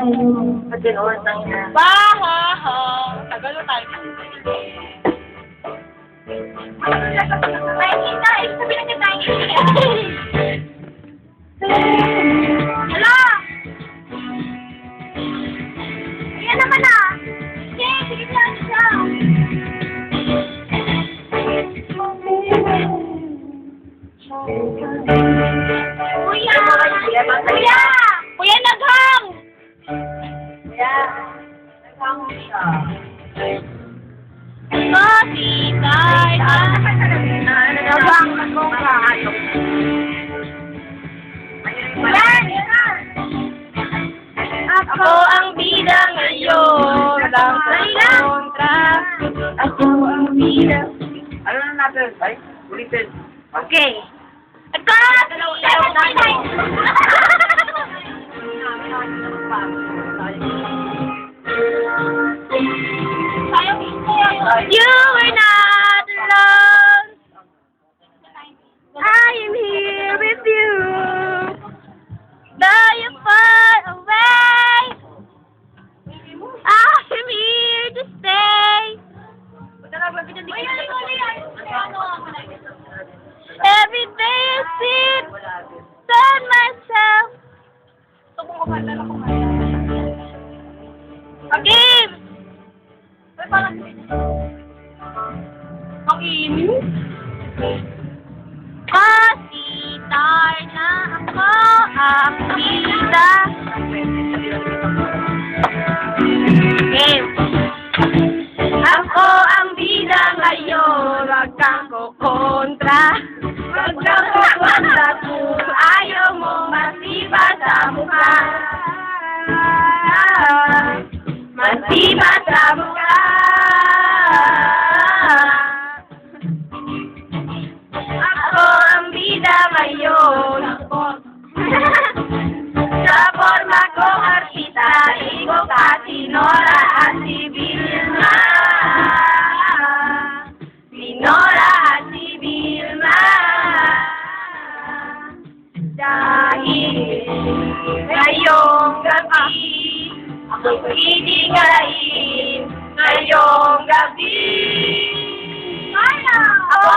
Pati noon, tangina. Baha! Tagal na tayo. Nakikita, ibig sabihin na nakikita. Hala! Ayan naman na! Sige, sige lang siya. Kuya! Kuya! Kuya, naghang! Kuya! Naghang siya. Matitay na. Naghang ako ka. Yan! Ako ang bida ngayon. Lang sa kontra. Ako ang bida. Ano na natin? Ay, ulitin. Okay. Cut! You were not alone. I am here with you. Though you're far away, I am here to stay. Every day I sit, tell myself. Okay. Ang inis. Masitar na ako ang bida. Okay. Ako ang bida ngayon, wag kang kukontra. Wag kang kukontra kung ayaw mo masiba sa mukha. Masiba sa mukha. Ako ang bida ngayon. Sa forma ko artista, iko ka Sinora at si Vilma. Sinora at si Vilma. Dahil ngayong gabi, ako'y pagiging ngayong gabi. Ako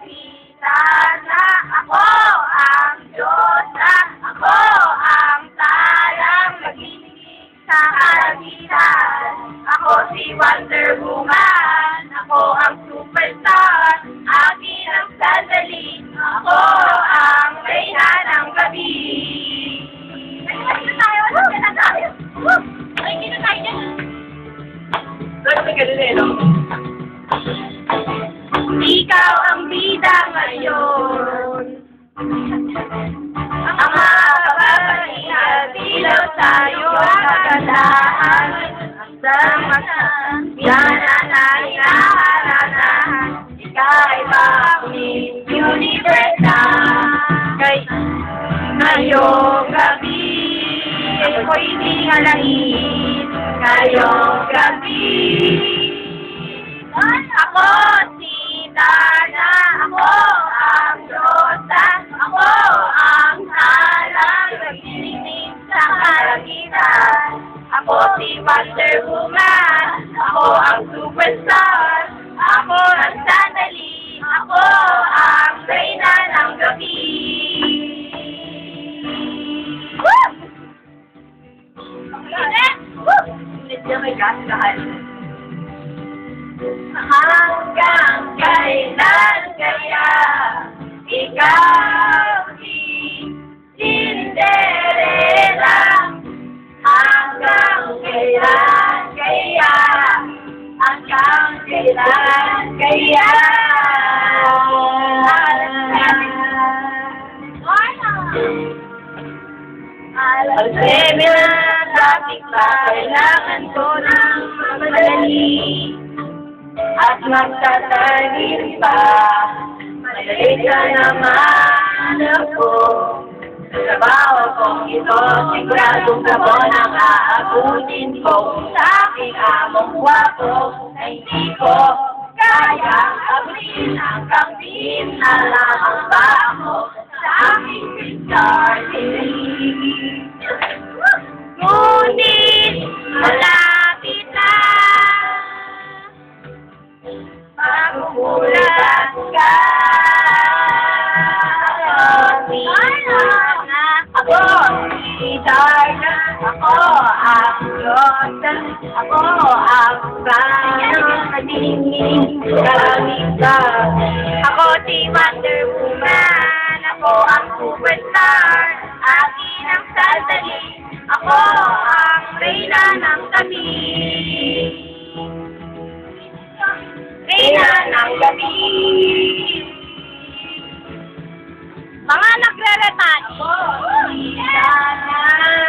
si Sana, ako ang Diyosa, ako ang talang nagliligid sa kalangitan. Ako si Wonder Woman, ako ang superstar, akin ang sandali, ako ang reyna ng gabi. Ay, na tayo, na tayo. Ay, hindi na tayo dyan. Ano ka din no? Ikaw ang bida ngayon. Ang mga kababalihan, ilaw tayo ang kagandahan. Sa masa, yanan na hinaharanahan. Ika'y bakit universe na. Kay ngayong gabi, ako'y di ngalain. Ngayong gabi, ako si Dana, ako ang Diyosa, ako ang talang nagliligid sa kalangitan. Ako si Wonder Woman, ako ang superstar, ako ang sandali, ako ang reyna ng gabi. Woo! Woo! Ulit niya may gas kahal. Hanggang kailan kaya ikaw di Cinderella? Hanggang kailan kaya? Hanggang kailan kaya? Alas 9 na traffic pa, kailangan ko ng mamadali. At magtatanim pa, malalik ka naman ako. Sa trabaho kong ito, siguradong gabon ang aabutin ko. Sa aking among guwapo, na hindi ko kayang abutin hanggang din na lamang pa ako sa aking Ngunit Darna. Ako ang Diyosa. Ako ang Sanang Kaningin Kalamita. Ako si Wonder Woman. Ako ang superstar. Akin ang sandali. Ako ang Reyna ng gabi. Reyna ng gabi. Mga nagre-retouch. Ako, si Dana.